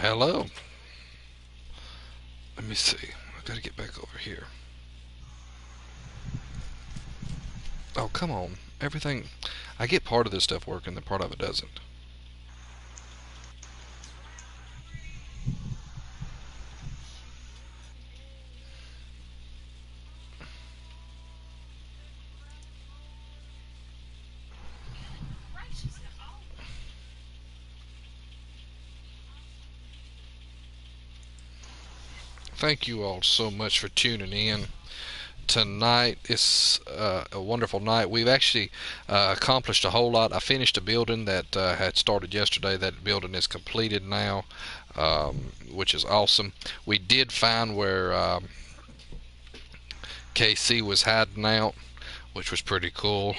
Hello. Let me see. I gotta get back over here. Oh, come on. Everything. I get part of this stuff working, then part of it doesn't. Thank you all so much for tuning in. Tonight is a wonderful night. We've actually accomplished a whole lot. I finished a building that had started yesterday. That building is completed now, which is awesome. We did find where KC was hiding out, which was pretty cool.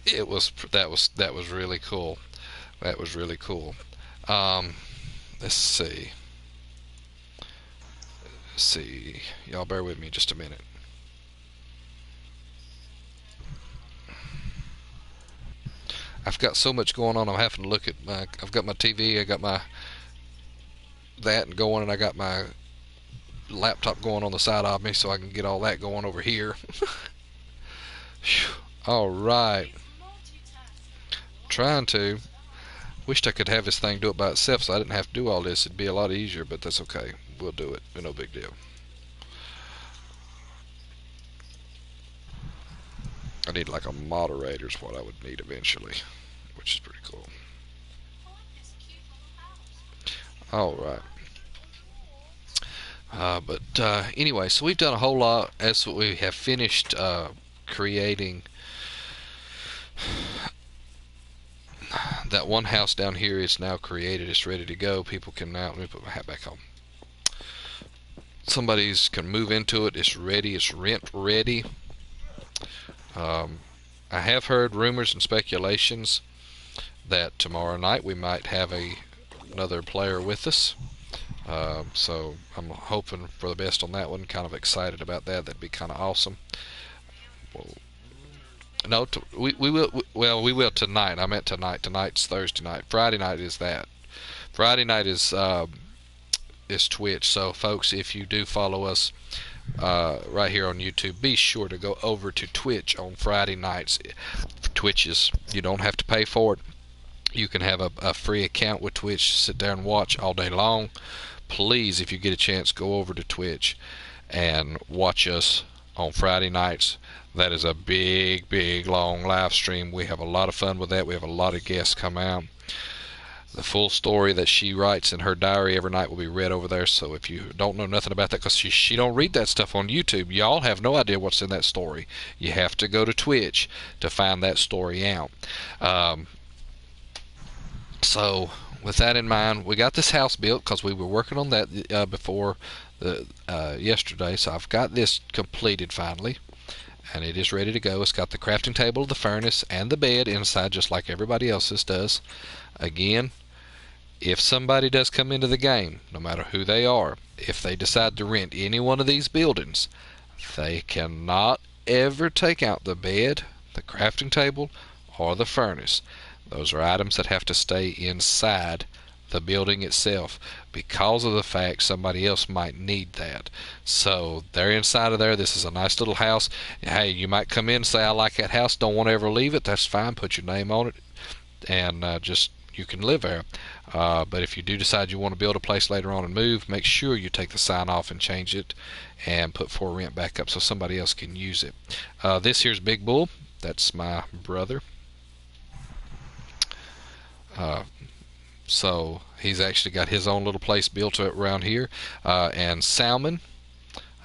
That was really cool. That was really cool. Um, let's see. Let's see. Y'all bear with me just a minute. I've got so much going on. I'm having to look at my. I've got my TV. I got my that going, and I got my laptop going on the side of me, so I can get all that going over here. All right. Trying to. Wished I could have this thing do it by itself, so I didn't have to do all this. It'd be a lot easier, but that's okay. We'll do it. No big deal. I need like a moderator is what I would need eventually, which is pretty cool. All right. But anyway, so we've done a whole lot as we have finished creating that one house down here is now created. It's ready to go. People can now, let me put my hat back on. Somebody's can move into it. It's ready. It's rent ready. I have heard rumors and speculations that tomorrow night we might have another player with us. So I'm hoping for the best on that one. Kind of excited about that. That'd be kind of awesome. Well, no, we will. Well, we will tonight. I meant tonight. Tonight's Thursday night. Friday night is that. Friday night is Twitch. So, folks, if you do follow us right here on YouTube, be sure to go over to Twitch on Friday nights. Twitch is, you don't have to pay for it. You can have a free account with Twitch. Sit there and watch all day long. Please, if you get a chance, go over to Twitch and watch us on Friday nights. That is a big, big, long live stream. We have a lot of fun with that. We have a lot of guests come out. The full story that she writes in her diary every night will be read over there. So if you don't know nothing about that, because she don't read that stuff on YouTube, y'all have no idea what's in that story. You have to go to Twitch to find that story out. So with that in mind, we got this house built because we were working on that before yesterday. So I've got this completed finally, and it is ready to go. It's got the crafting table, the furnace, and the bed inside, just like everybody else's does. Again, if somebody does come into the game, no matter who they are, if they decide to rent any one of these buildings, they cannot ever take out the bed, the crafting table, or the furnace. Those are items that have to stay inside the building itself because of the fact somebody else might need that. So they're inside of there. This is a nice little house. Hey, you might come in and say, I like that house, don't want to ever leave it. That's fine. Put your name on it, and just you can live there. But if you do decide you want to build a place later on and move, make sure you take the sign off and change it and put for rent back up so somebody else can use it. This here's Big Bull. That's my brother. So he's actually got his own little place built around here. And Salmon,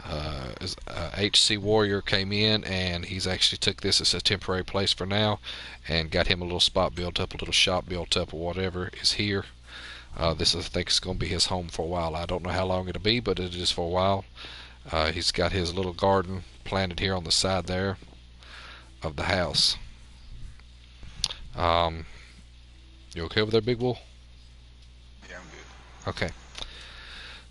HC Warrior, came in, and he's actually took this as a temporary place for now and got him a little spot built up, a little shop built up, or whatever is here. This I think is going to be his home for a while. I don't know how long it'll be, but it is for a while. He's got his little garden planted here on the side there of the house. You okay over there, Big Bull? Yeah, I'm good. Okay.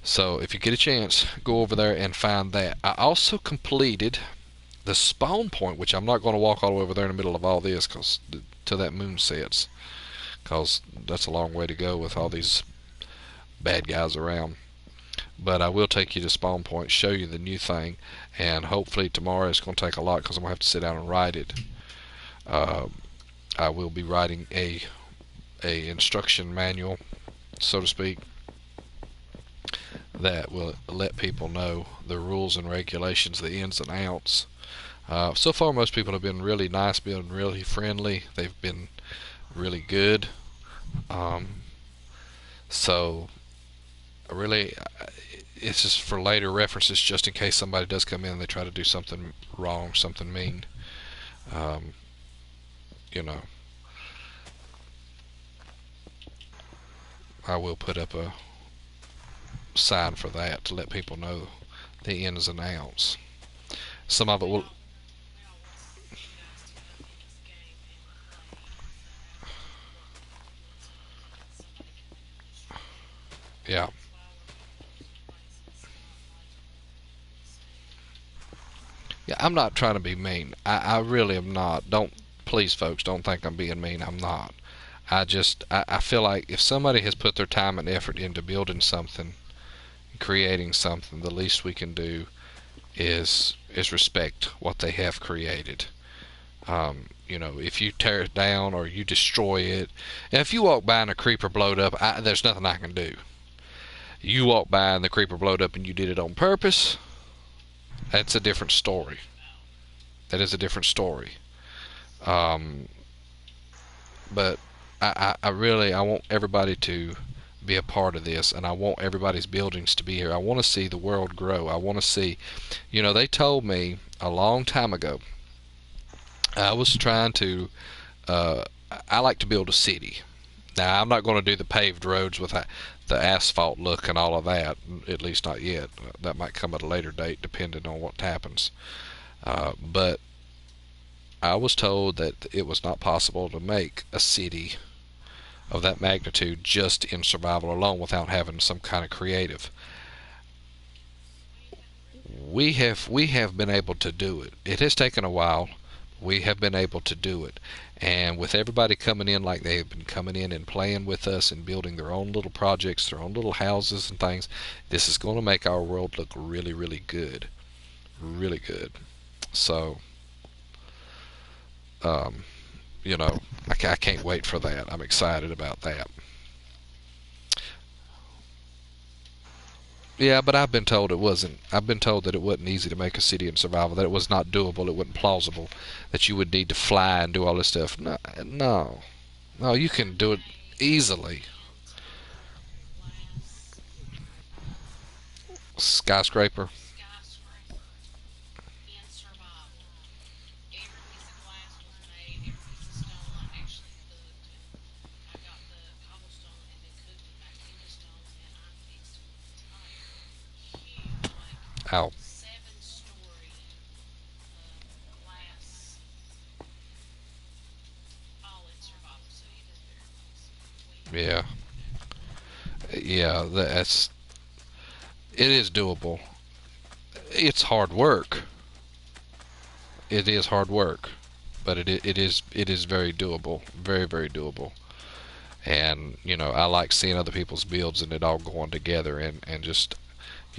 So if you get a chance, go over there and find that. I also completed the spawn point, which I'm not going to walk all the way over there in the middle of all this because till that moon sets, because that's a long way to go with all these bad guys around. But I will take you to Spawn Point, show you the new thing, and hopefully tomorrow it's going to take a lot because I'm going to have to sit down and write it. I will be writing a instruction manual, so to speak, that will let people know the rules and regulations, the ins and outs. So far, most people have been really nice, been really friendly. They've been really good. So really, it's just for later references, just in case somebody does come in and they try to do something wrong, something mean. You know, I will put up a sign for that to let people know the ins and outs. Some of it will. Yeah. Yeah, I'm not trying to be mean. I really am not. Don't, please, folks, don't think I'm being mean. I'm not. I feel like if somebody has put their time and effort into building something, creating something, the least we can do is respect what they have created. If you tear it down or you destroy it, and if you walk by and a creeper blowed up, there's nothing I can do. You walk by and the creeper blowed up and you did it on purpose, that's a different story. That is a different story. But I really, I want everybody to be a part of this, and I want everybody's buildings to be here. I want to see the world grow. I want to see, they told me a long time ago, I was trying to, I like to build a city. Now, I'm not going to do the paved roads with the asphalt look and all of that, at least not yet. That might come at a later date, depending on what happens. But I was told that it was not possible to make a city of that magnitude just in survival alone without having some kind of creative. We have been able to do it. It has taken a while. We have been able to do it. And with everybody coming in like they have been coming in and playing with us and building their own little projects, their own little houses and things, this is going to make our world look really, really good. Really good. So, I can't wait for that. I'm excited about that. Yeah, but I've been told it wasn't. I've been told that it wasn't easy to make a city in survival, that it was not doable, it wasn't plausible, that you would need to fly and do all this stuff. No, no, no, you can do it easily. Skyscraper. Ow. Yeah. Yeah, it is doable. It's hard work. It is hard work, but it is very doable. Very, very doable. And I like seeing other people's builds and it all going together, and just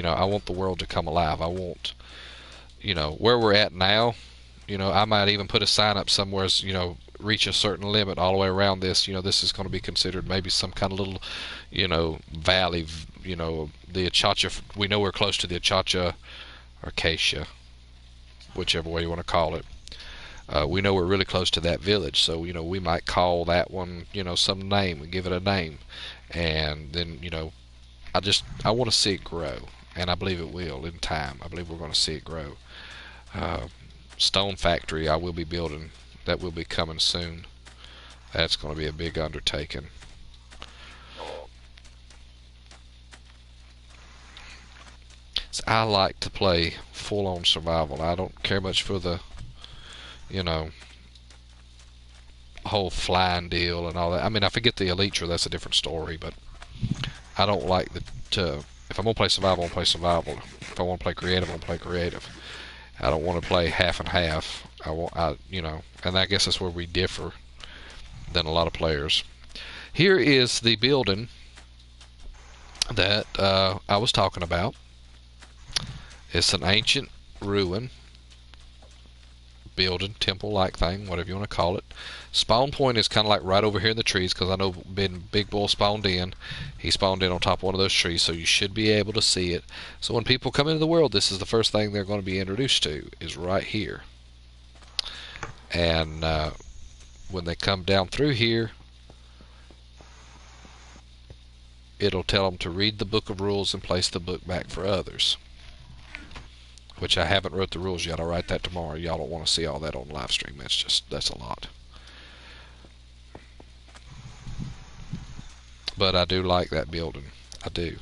I want the world to come alive. I want where we're at now. I might even put a sign up somewhere, reach a certain limit all the way around this. This is going to be considered maybe some kind of little valley. The Achacha, we know we're close to the Achacha or Acacia, whichever way you want to call it. We know we're really close to that village, so we might call that one some name and give it a name, and then I want to see it grow, and I believe it will in time. I believe we're going to see it grow. Stone factory I will be building, that will be coming soon. That's going to be a big undertaking. So I like to play full-on survival. I don't care much for the whole flying deal and all that. I mean, I forget the Elytra, that's a different story, but I don't like if I'm going to play survival, I'm going to play survival. If I want to play creative, I'm going to play creative. I don't want to play half and half. And I guess that's where we differ. than a lot of players. Here is the building that I was talking about. It's an ancient ruin building, temple-like thing, whatever you want to call it. Spawn point is kind of like right over here in the trees, because I know Big Bull spawned in. He spawned in on top of one of those trees, so you should be able to see it. So when people come into the world, this is the first thing they're going to be introduced to, is right here. And when they come down through here, it'll tell them to read the book of rules and place the book back for others. Which I haven't wrote the rules yet. I'll write that tomorrow. Y'all don't want to see all that on live stream. That's a lot. But I do like that building. I do.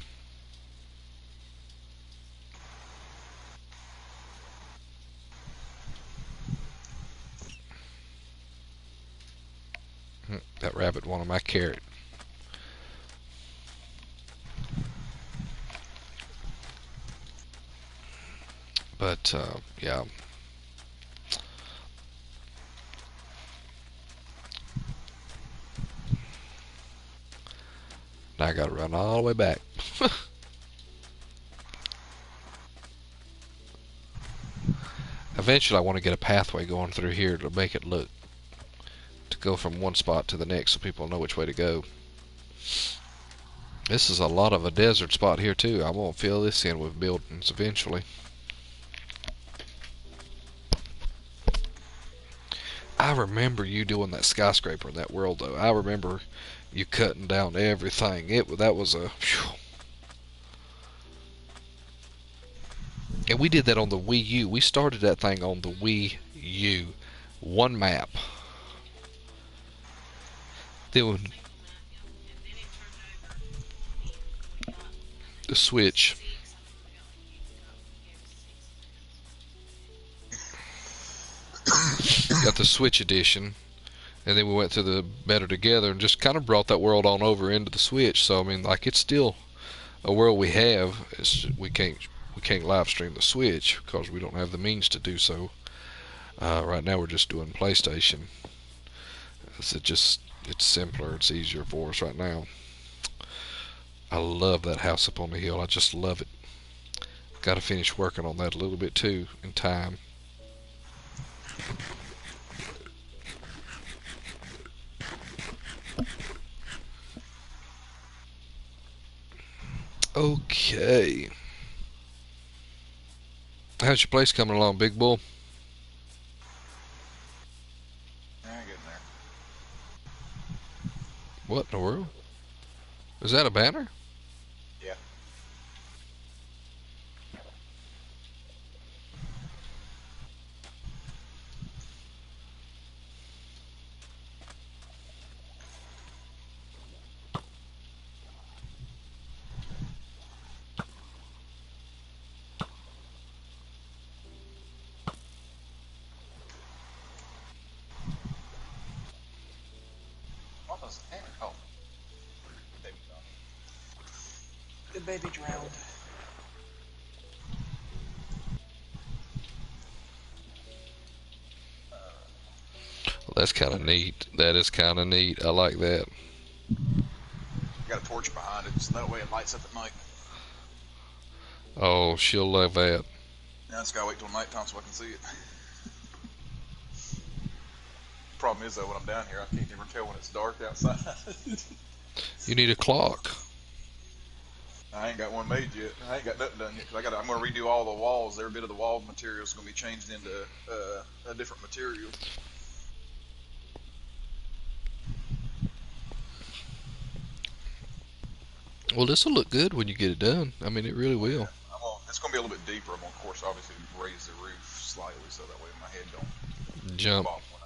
That rabbit wanted my carrot. But yeah. Now I gotta run all the way back. Eventually I want to get a pathway going through here to make it look, to go from one spot to the next so people know which way to go. This is a lot of a desert spot here too. I won't fill this in with buildings eventually. I remember you doing that skyscraper in that world though. I remember you cutting down everything. That was a whew. And we did that on the Wii U. We started that thing on the Wii U. One map. Then the Switch. Got the Switch edition, and then we went to the Better Together and just kind of brought that world on over into the Switch. So I mean, like, it's still a world we have. We can't live stream the Switch because we don't have the means to do so. Right now we're just doing PlayStation. It's simpler. It's easier for us right now. I love that house up on the hill. I just love it. Got to finish working on that a little bit too in time. Okay. How's your place coming along, Big Bull? Yeah, getting there. What in the world? Is that a banner? Yeah. What was that? Oh. Baby drowned. The baby drowned. Well, that's kind of neat. That is kind of neat. I like that. I got a torch behind it, so that way it lights up at night. Oh, she'll love that. Now I just gotta wait till nighttime so I can see it. Problem is though, when I'm down here, I can't ever tell when it's dark outside. You need a clock. I ain't got one made yet. I ain't got nothing done yet because I'm gonna redo all the walls. Every bit of the wall material is gonna be changed into a different material. Well, this will look good when you get it done. I mean, it really will. It's gonna be a little bit deeper. I'm gonna, of course, obviously raise the roof slightly so that way my head don't Jump. bump when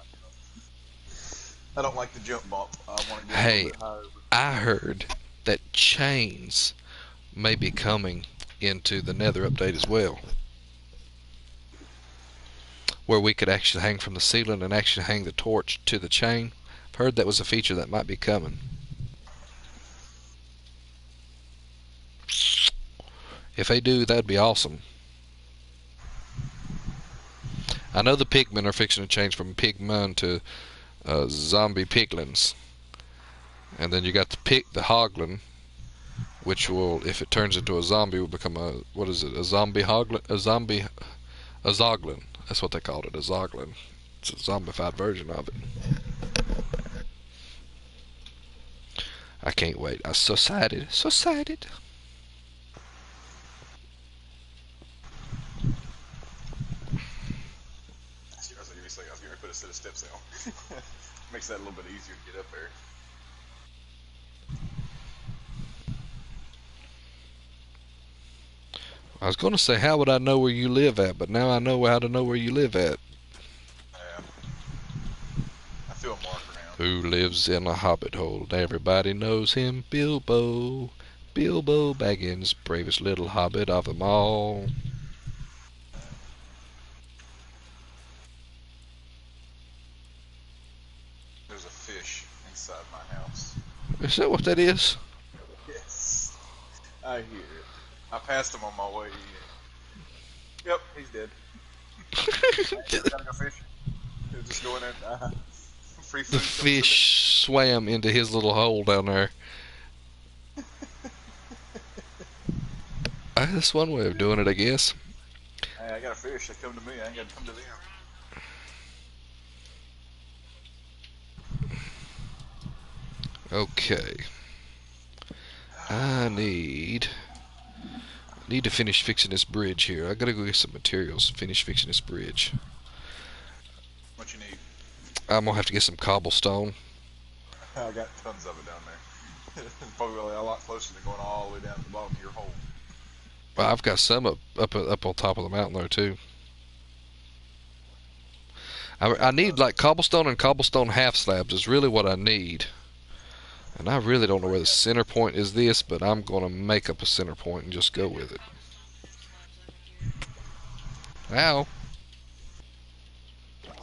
I don't like the jump bump. I want to get a Hey, little bit higher. I heard that chains may be coming into the Nether update as well, where we could actually hang from the ceiling and actually hang the torch to the chain. I've heard that was a feature that might be coming. If they do, that'd be awesome. I know the pigmen are fixing to change from pigmen to zombie piglins. And then you got the hoglin, which will, if it turns into a zombie, will become a, what is it, a zombie hoglin, a zoglin. That's what they called it, a zoglin. It's a zombified version of it. I can't wait. I'm so excited. So excited. I was going to put a set of steps down. Makes that a little bit easier to get up there. I was going to say, how would I know where you live at? But now I know how to know where you live at. Yeah. I feel a marker now. Who lives in a hobbit hole? Everybody knows him, Bilbo. Bilbo Baggins, bravest little hobbit of them all. There's a fish inside my house. Is that what that is? Yes. I hear it. I passed him on my way in. Yep, he's dead. Gotta go fish. Just go in there. Free food. The fish swam into his little hole down there. That's one way of doing it, I guess. Hey, I got a fish. They come to me. I ain't got to come to them. Okay. I need to finish fixing this bridge here. I gotta go get some materials. Finish fixing this bridge. What you need? I'm gonna have to get some cobblestone. I got tons of it down there. Probably a lot closer than going all the way down to the bottom of your hole. I've got some up on top of the mountain there too. I need like cobblestone and cobblestone half slabs is really what I need. And I really don't know where the center point is this, but I'm going to make up a center point and just go with it. Ow.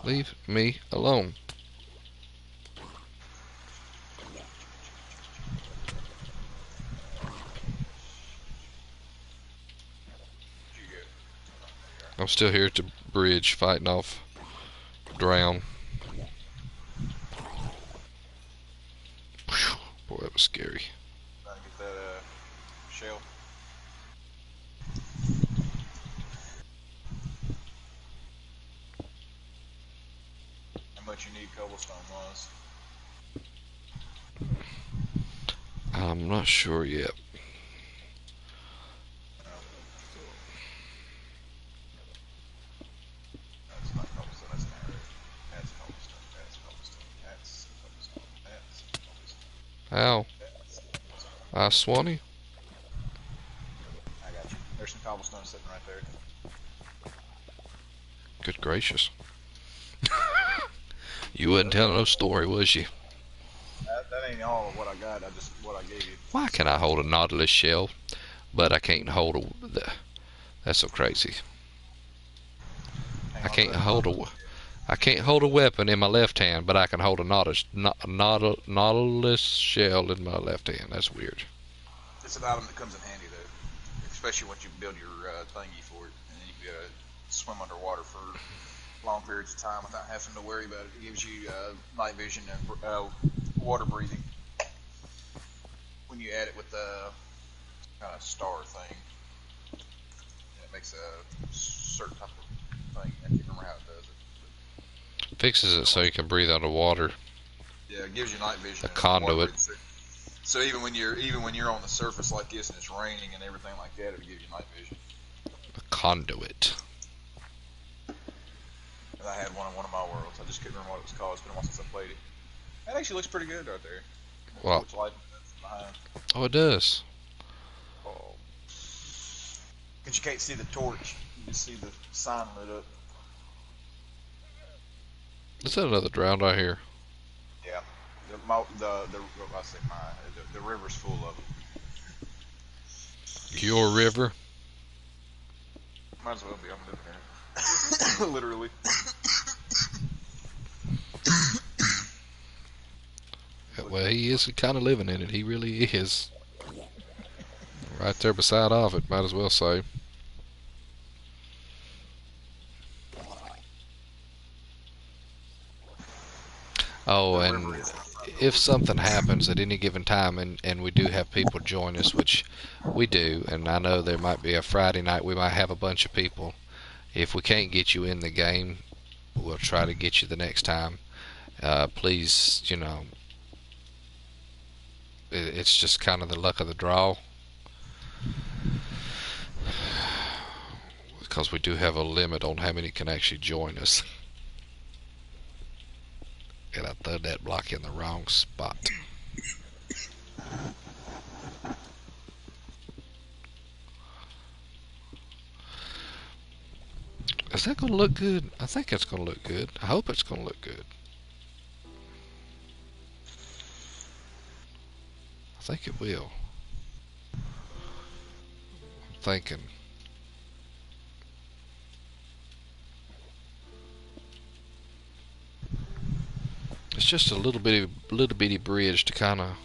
Leave me alone. I'm still here at the bridge fighting off drown. Whew, boy, that was scary. Trying to get that shell. How much you need cobblestone wise? I'm not sure yet. That's not cobblestone, that's an arrow. That's cobblestone, that's cobblestone, that's cobblestone, that's cobblestone. Ow. I Swanee. I got you. There's some cobblestone sitting right there. Good gracious. You wasn't telling no story, was you? That ain't all of what I got. I just what I gave you. Why can I hold a nautilus shell, but I can't hold a... That's so crazy. I can't hold a weapon in my left hand, but I can hold a nautilus shell in my left hand. That's weird. It's an item that comes in handy though, especially once you build your thingy for it, and then you can swim underwater for long periods of time without having to worry about it. It gives you night vision and water breathing. When you add it with the kind of star thing, it makes a certain type of thing. I can't remember how it does it. Fixes it so you can breathe underwater. Yeah, it gives you night vision. A and conduit. So even when you're on the surface like this and it's raining and everything like that, it'll give you night vision. A conduit. I had one in one of my worlds. I just couldn't remember what it was called. It's been a while since I played it. That actually looks pretty good right there. Well, Behind. oh, it does. Oh. Because you can't see the torch. You just see the sign lit up. Is that another drown right here? Yeah. The river's full of them. Your river? Might as well be. I'm living there. Literally. Well, he is kind of living in it. He really is. Right there beside of it, might as well say. Oh, The river and is in front if door. something happens at any given time, and we do have people join us, which we do, and I know there might be a Friday night we might have a bunch of people. If we can't get you in the game, we'll try to get you the next time. Please, it's just kind of the luck of the draw because we do have a limit on how many can actually join us. And I threw that block in the wrong spot. Is that going to look good? I think it's going to look good. I hope it's going to look good. I think it will. I'm thinking. It's just a little bitty bridge to kind of.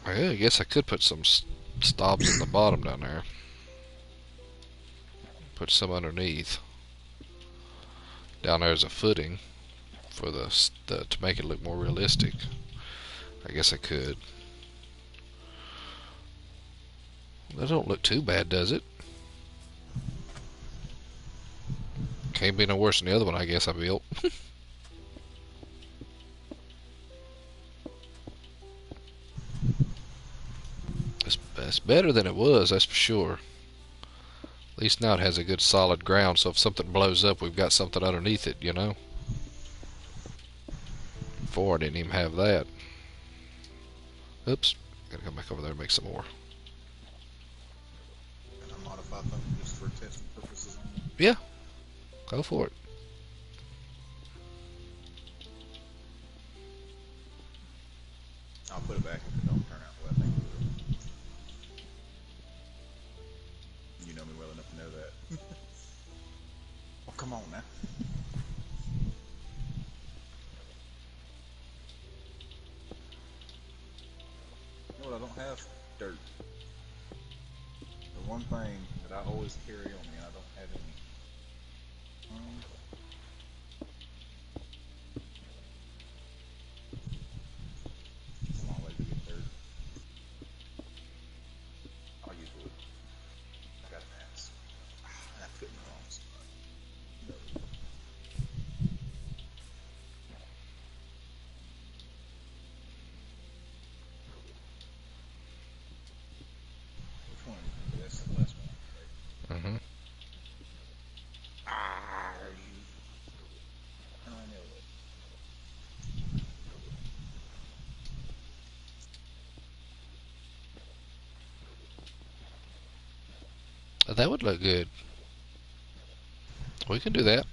I guess I could put some stobs in the bottom down there. Put some underneath. Down there as a footing for the to make it look more realistic. I guess I could. That don't look too bad, does it? Can't be no worse than the other one I guess I built. It's better than it was, that's for sure. At least now it has a good solid ground, so if something blows up, we've got something underneath it, Before I didn't even have that. Oops. Gotta come back over there and make some more. And I modify them just for testing purposes only. Yeah, go for it. I'll put it back if it don't turn out the way I think it will. You know me well enough to know that. Oh, come on now. You know what? I don't have dirt. The one thing that I always carry on me, I don't have any. It's a long way to get dirt. I'll use wood. I got an axe. I put in the wrong spot. No. Which one? That's the last one, right? Hmm. Are you? I know it. That would look good. We can do that.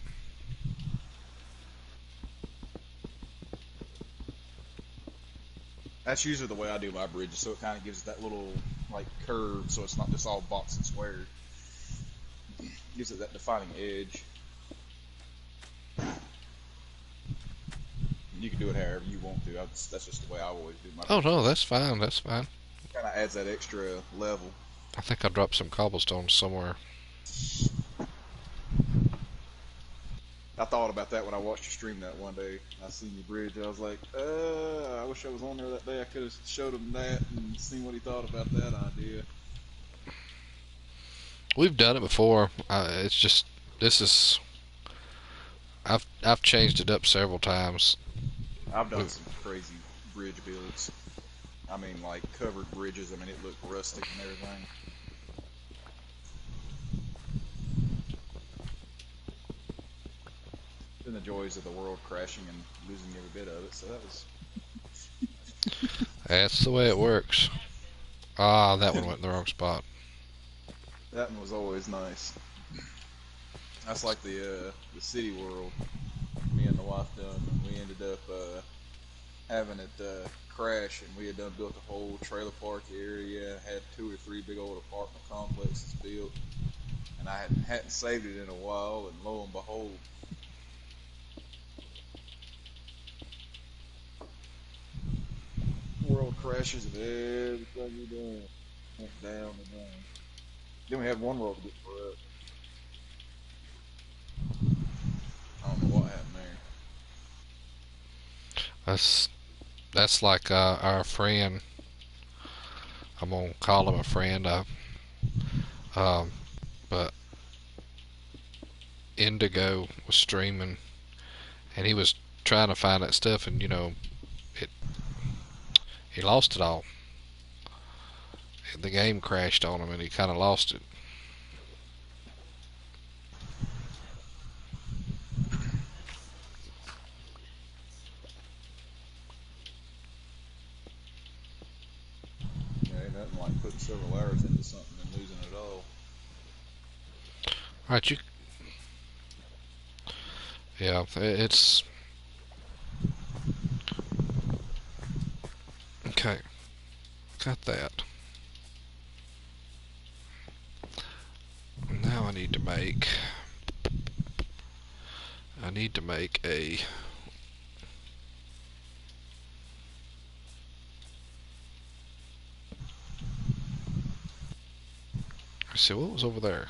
That's usually the way I do my bridges, so it kind of gives that little like curve, so it's not just all box and square. Gives it that defining edge. You can do it however you want to. That's just the way I always do my Oh no, bridges. that's fine. That's fine. Kind of adds that extra level. I think I dropped some cobblestone somewhere. I thought about that when I watched you stream that one day. I seen your bridge. I was like, I wish I was on there that day. I could have showed him that and seen what he thought about that idea. We've done it before. It's just this is. I've changed it up several times. I've done some crazy bridge builds. I mean, like covered bridges. I mean, it looked rustic and everything. Then the joys of the world crashing and losing every bit of it. So that was That's the way it works. Ah, that one went in the wrong spot. that one was always nice. That's like the city world. Me and the wife done. We ended up having it crash, and we had done built a whole trailer park area. Had 2 or 3 big old apartment complexes built, and I hadn't saved it in a while. And lo and behold, world crashes and everything we done went down and down. Then we had one world to get for up. That's that's like our friend. I'm gonna call him a friend. Um, but Indigo was streaming, and he was trying to find that stuff, and it he lost it all. The game crashed on him, and he kind of lost it. Yeah, ain't nothing like putting several hours into something and losing it all. All right, yeah, it's okay. Got that. Now I need to make a. Let's see what was over there.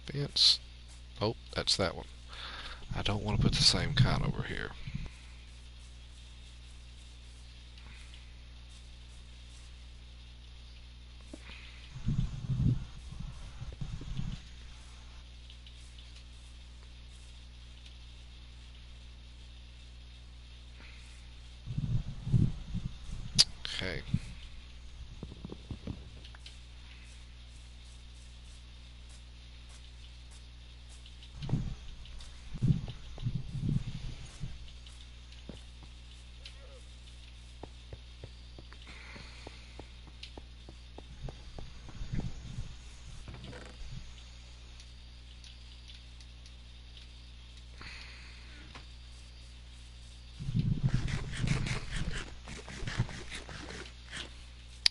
Fence. Oh, that's that one. I don't want to put the same kind over here. Okay.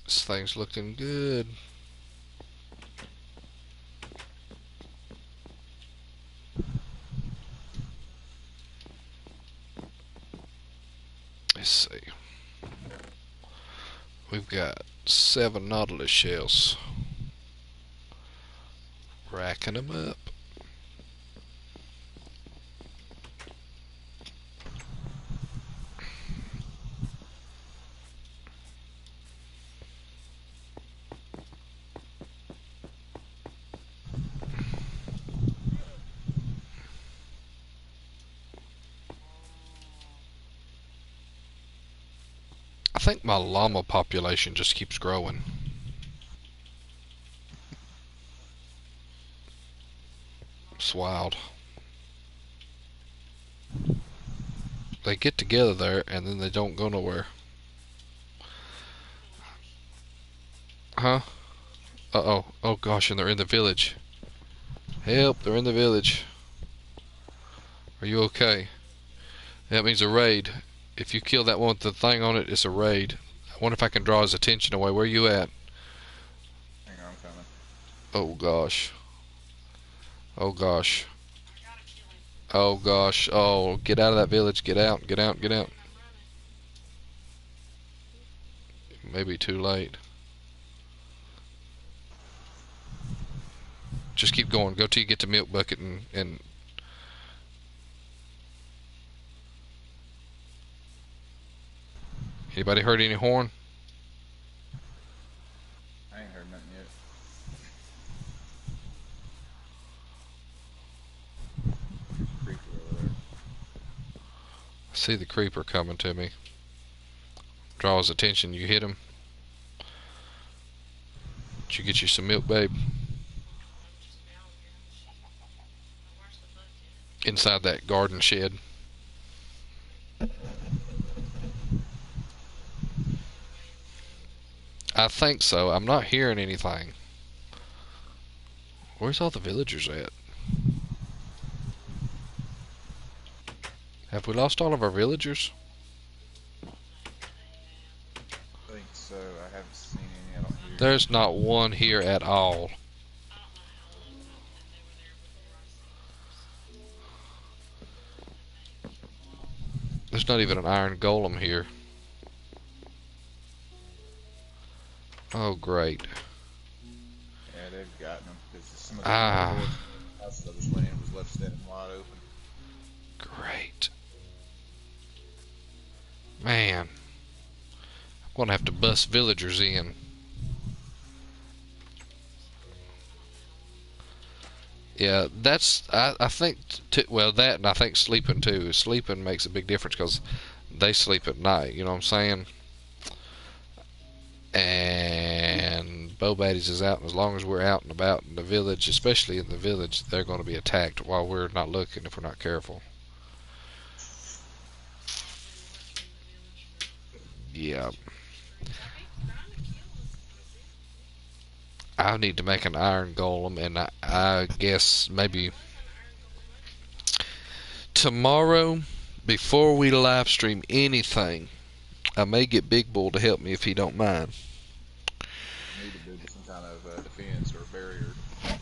This thing's looking good. Let's see. We've got 7 Nautilus shells. Racking them up. I think my llama population just keeps growing. It's wild. They get together there and then they don't go nowhere. Huh? Uh-oh. Oh gosh, and they're in the village. Help, they're in the village. Are you okay? That means a raid. If you kill that one with the thing on it, it's a raid. I wonder if I can draw his attention away. Where are you at? Hang on, I'm coming. Oh gosh. Oh gosh. Oh gosh. Oh, get out of that village. Get out. Get out. Get out. Maybe too late. Just keep going. Go till you get to milk bucket and anybody heard any horn? I ain't heard nothing yet. Creeper over there. I see the creeper coming to me. Draw his attention. You hit him. Did you get you some milk, babe? Inside that garden shed. I think so. I'm not hearing anything. Where's all the villagers at? Have we lost all of our villagers? I think so. I haven't seen any. I don't hear. There's not one here at all. There's not even an iron golem here. Oh, great. Yeah, they've gotten them because some of the Ah, houses I just went in was left standing wide open. great. Man, I'm gonna have to bust villagers in. Yeah, that's I think well that, and I think sleeping too. Sleeping makes a big difference because they sleep at night. You know what I'm saying? And Bo Baddies is out, and as long as we're out and about in the village, especially in the village, they're going to be attacked while we're not looking if we're not careful. Yeah, I need to make an iron golem, and I guess maybe tomorrow, before we live stream anything, I may get Big Bull to help me if he don't mind. Need to build some kind of defense or barrier.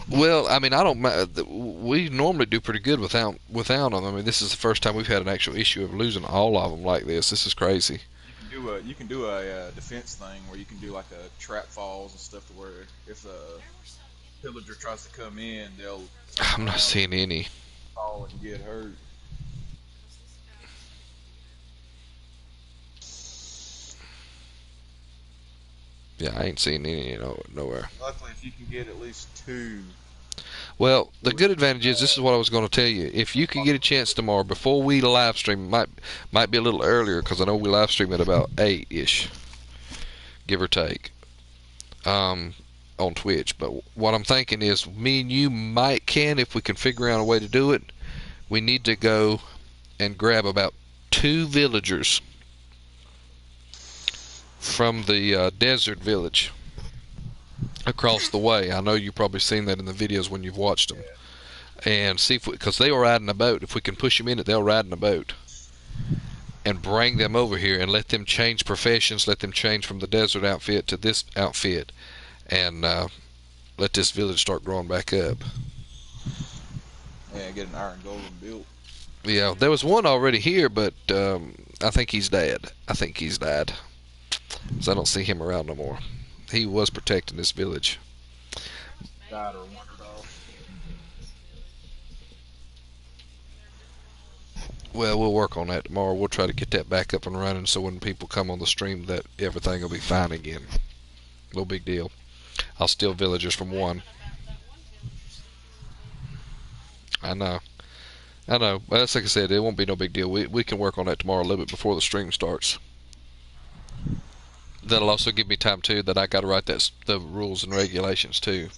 Well, I mean, I don't mind. We normally do pretty good without them. I mean, this is the first time we've had an actual issue of losing all of them like this. This is crazy. You can do a defense thing where you can do like a trap falls and stuff to where if a pillager tries to come in, they'll turn I'm not around, seeing any. fall, and get hurt. Yeah, I ain't seeing any, nowhere. Luckily, if you can get at least two, Well, the good advantage is this is what I was going to tell you. If you can get a chance tomorrow before we live stream, might be a little earlier because I know we live stream at about 8-ish, give or take, on Twitch. But what I'm thinking is me and you can, if we can figure out a way to do it, we need to go and grab about 2 villagers from the desert village across the way. I know you've probably seen that in the videos when you've watched them. And see if because they were riding a boat. If we can push them in it, they'll ride in a boat. And bring them over here and let them change professions. Let them change from the desert outfit to this outfit, and let this village start growing back up. yeah, get an iron golem built. Yeah, there was one already here, but I think he's dead. I think he's died. Because I don't see him around no more. He was protecting this village. Died or wandered off. Well, we'll work on that tomorrow. We'll try to get that back up and running so when people come on the stream that everything will be fine again. No big deal. I'll steal villagers from one. I know. Well, that's like I said, it won't be no big deal. We can work on that tomorrow a little bit before the stream starts. That'll also give me time too that I got to write the rules and regulations too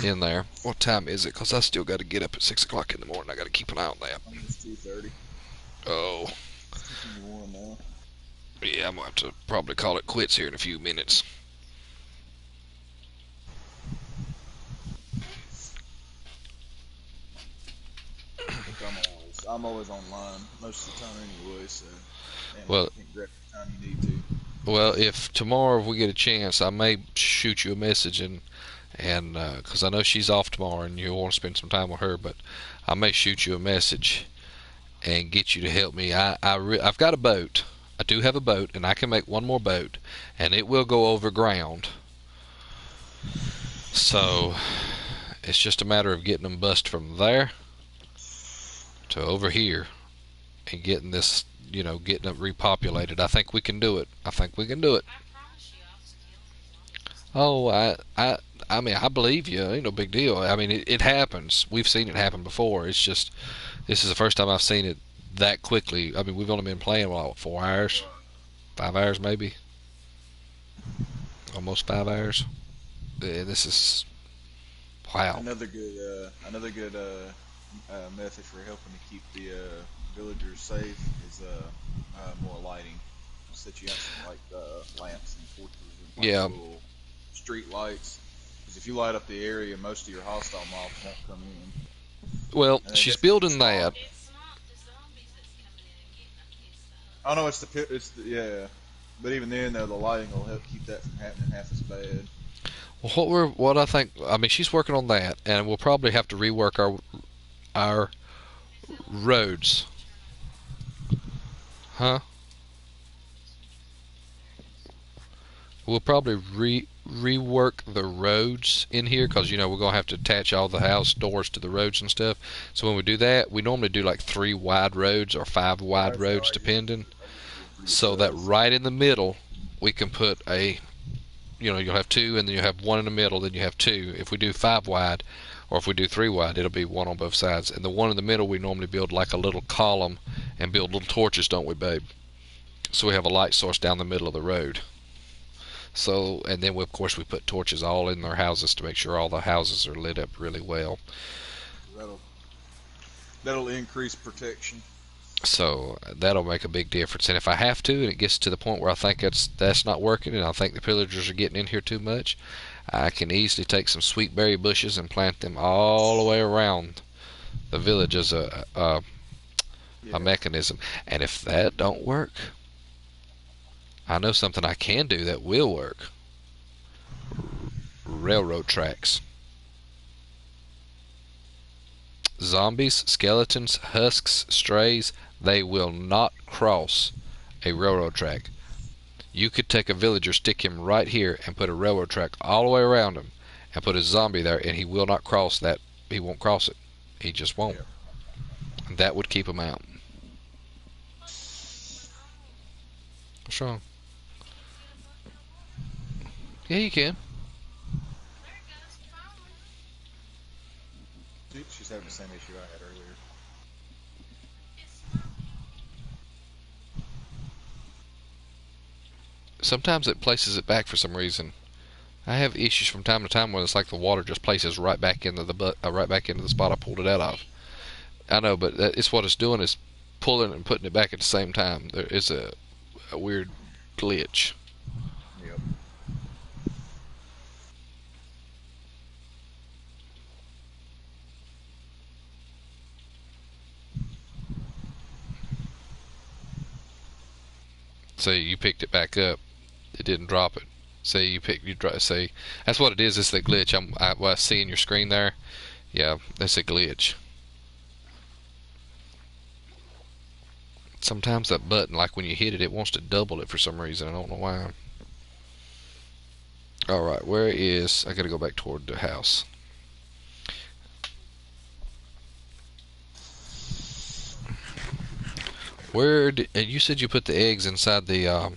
in there. What time is it? Because I still got to get up at 6 o'clock in the morning. I got to keep an eye on that. It's 2:30. Oh. Now. Yeah, I'm going to have to probably call it quits here in a few minutes. I'm always online most of the time anyway, so Well, you can grab the time you need to. Well, if tomorrow if we get a chance, I may shoot you a message and because I know she's off tomorrow and you want to spend some time with her, but I may shoot you a message and get you to help me. I've got a boat. I do have a boat, and I can make one more boat, and it will go over ground. So it's just a matter of getting them bust from there to over here and getting this, getting it repopulated. I think we can do it. Oh, I mean, I believe you. Ain't no big deal. I mean, it happens. We've seen it happen before. It's just, this is the first time I've seen it that quickly. I mean, we've only been playing, what, 4 hours? 5 hours, maybe? Almost 5 hours. Yeah, this is, wow. Another good method for helping to keep the villagers safe is more lighting. Set you out some lamps and torches and little street lights. Because if you light up the area, most of your hostile mobs won't come in. Well, she's building that. Oh no, yeah. But even then, though, the lighting will help keep that from happening half as bad. Well, what I think, I mean, she's working on that, and we'll probably have to rework our roads. Huh? We'll probably rework the roads in here because we're gonna have to attach all the house doors to the roads and stuff. So when we do that, we normally do like 3 wide roads or 5 wide roads, depending. so that right in the middle we can put a, you'll have two, and then you have one in the middle, then you have two. If we do 5 wide, or if we do 3 wide, it'll be one on both sides. And the one in the middle, we normally build like a little column and build little torches, don't we, babe? So we have a light source down the middle of the road. So, and then of course we put torches all in their houses to make sure all the houses are lit up really well. That'll increase protection. So that'll make a big difference. And if I have to, and it gets to the point where I think that's not working, and I think the pillagers are getting in here too much, I can easily take some sweet berry bushes and plant them all the way around the village as a mechanism. And if that don't work, I know something I can do that will work. Railroad tracks. Zombies, skeletons, husks, strays, they will not cross a railroad track. You could take a villager, stick him right here, and put a railroad track all the way around him, and put a zombie there, and he will not cross that. He won't cross it. He just won't. Yeah. That would keep him out. What's wrong? Yeah, you can. She's having the same issue I had earlier. Sometimes it places it back for some reason. I have issues from time to time where it's like the water just places right back into the spot I pulled it out of. I know, but it's what it's doing is pulling it and putting it back at the same time. There is a weird glitch. Yep. So you picked it back up. It didn't drop it. Say that's what it is. It's the glitch. What I see in your screen there. Yeah, that's a glitch. Sometimes that button, like when you hit it, it wants to double it for some reason. I don't know why. All right, where is? I got to go back toward the house. And you said you put the eggs inside the?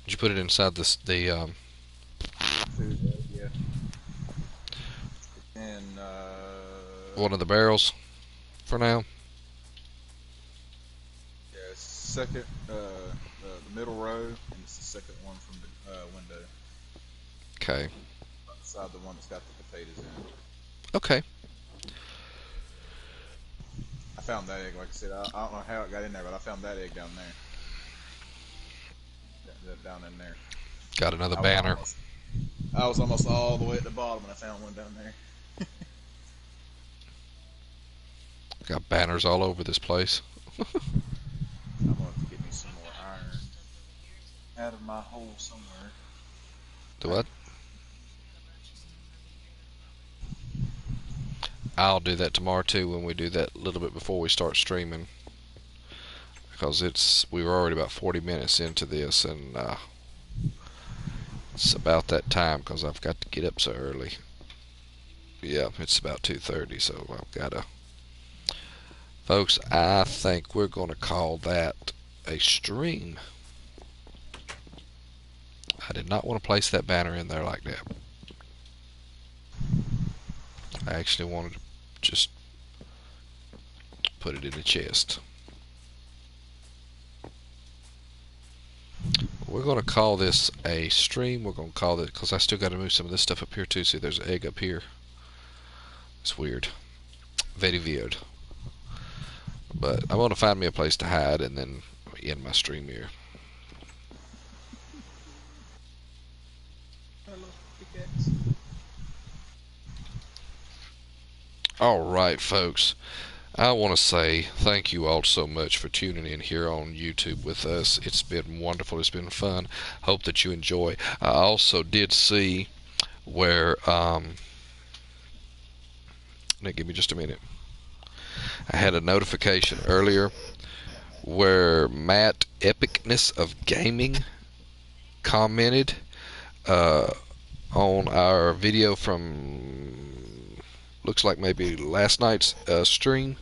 Did you put it inside the? Food, yeah. And one of the barrels, for now. Yeah, second, the middle row, and it's the second one from the window. Okay. Inside the one that's got the potatoes in it. Okay. I found that egg, like I said. I don't know how it got in there, but I found that egg down there. Down in there. Got another banner. I was almost all the way at the bottom, and I found one down there. Got banners all over this place. I'm gonna have to get me some more iron out of my hole somewhere. Do what? I'll do that tomorrow too when we do that a little bit before we start streaming, because we were already about 40 minutes into this, and it's about that time because I've got to get up so early. Yeah, it's about 2:30, so I've got to. Folks, I think we're going to call that a stream. I did not want to place that banner in there like that. I actually wanted to just put it in the chest. We're going to call this a stream. We're going to call it, because I still got to move some of this stuff up here too. See, there's an egg up here. It's weird. Very weird. But I'm going to find me a place to hide and then end my stream here. Alright, folks. I want to say thank you all so much for tuning in here on YouTube with us. It's been wonderful. It's been fun. Hope that you enjoy. I also did see where... now give me just a minute. I had a notification earlier where Matt Epicness of Gaming commented on our video from looks like maybe last night's stream.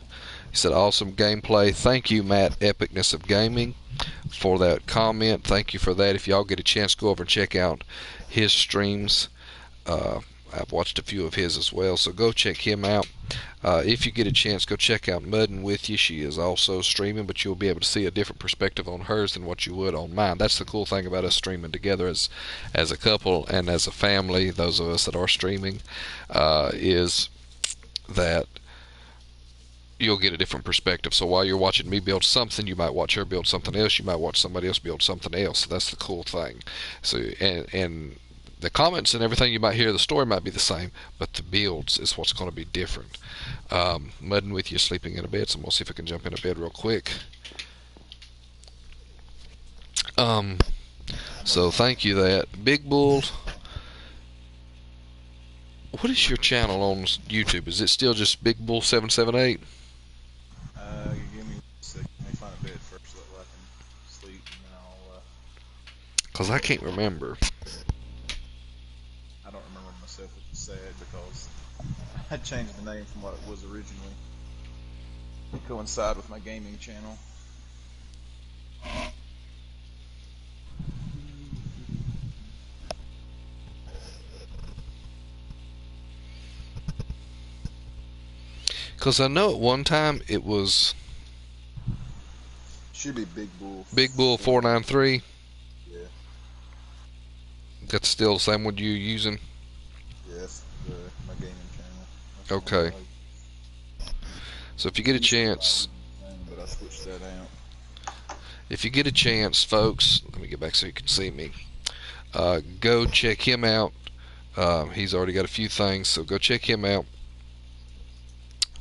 He said, awesome gameplay. Thank you, Matt, Epicness of Gaming, for that comment. Thank you for that. If y'all get a chance, go over and check out his streams. I've watched a few of his as well, so go check him out. If you get a chance, go check out Mudn-Witya. She is also streaming, but you'll be able to see a different perspective on hers than what you would on mine. That's the cool thing about us streaming together as a couple and as a family, those of us that are streaming, is that you'll get a different perspective. So while you're watching me build something, you might watch her build something else. You might watch somebody else build something else. So that's the cool thing. So and the comments and everything you might hear, the story might be the same, but the builds is what's going to be different. Mudn-Witya sleeping in a bed, so I'm going to see if I can jump in a bed real quick. So thank you that. Big Bull, what is your channel on YouTube? Is it still just Big Bull 778? Give me a second. Let me find a bed first so that way I can sleep, and then I'll. Because I can't remember. I don't remember myself, which is sad because I changed the name from what it was originally to coincide with my gaming channel. Because I know at one time it was Should be Big Bull. Big Bull 493. Yeah. That's still the same one you're using? Yes, my gaming channel. That's Okay. So if you get a chance, but I switched that out. if you get a chance, folks, let me get back so you can see me. Go check him out. He's already got a few things, so go check him out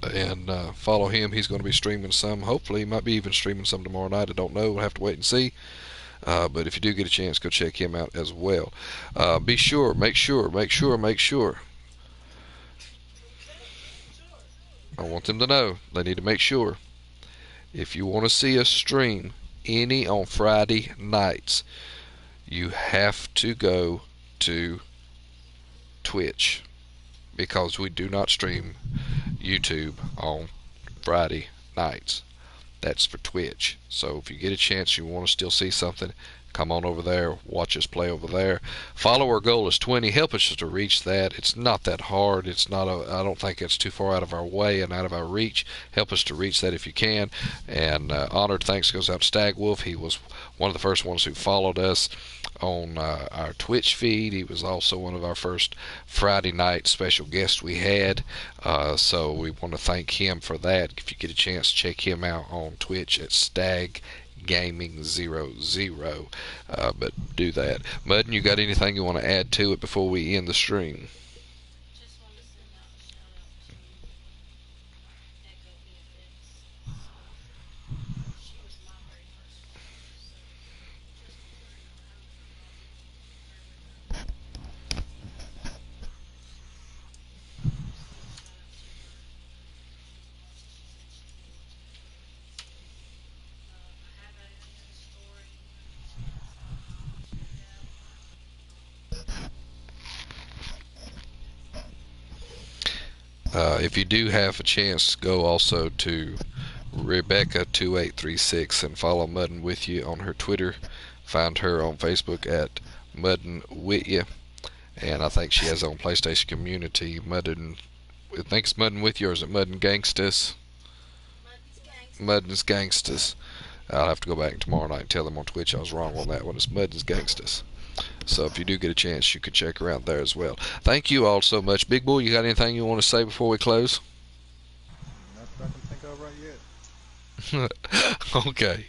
and follow him. He's going to be streaming some. Hopefully, he might be even streaming some tomorrow night. I don't know. We'll have to wait and see. But if you do get a chance, go check him out as well. Make sure. I want them to know. They need to make sure. If you want to see us stream any on Friday nights, you have to go to Twitch, because we do not stream YouTube on Friday nights. That's for Twitch. So if you get a chance, you want to still see something, come on over there, watch us play over there. Follower goal is 20. Help us to reach that. It's not that hard. It's not I don't think it's too far out of our way and out of our reach. Help us to reach that if you can. And honored thanks goes out to Stag Wolf. He was one of the first ones who followed us on our Twitch feed. He was also one of our first Friday night special guests we had. So we want to thank him for that. If you get a chance, check him out on Twitch at Stag Gaming 00. But do that. Mudden, you got anything you want to add to it before we end the stream? Just want to send out a shout out to Echo BFX. She was my very first follower, so just want to let her know I don't know her. Shout out to her. I have another story. If you do have a chance, go also to Rebecca2836 and follow Mudn-Witya on her Twitter. Find her on Facebook at Mudn-Witya, and I think she has her own PlayStation community. I think it's Mudn-Witya, or is it Mudn Gangstas? Mudn's Gangstas. I'll have to go back tomorrow night and tell them on Twitch I was wrong on that one. It's Mudn's Gangstas. So if you do get a chance, you can check her out there as well. Thank you all so much. Big Bull, you got anything you want to say before we close? Nothing I can think of right yet. Okay.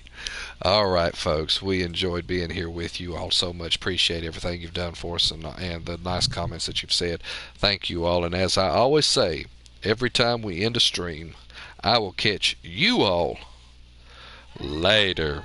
All right, folks. We enjoyed being here with you all so much. Appreciate everything you've done for us and the nice comments that you've said. Thank you all. And as I always say, every time we end a stream, I will catch you all later.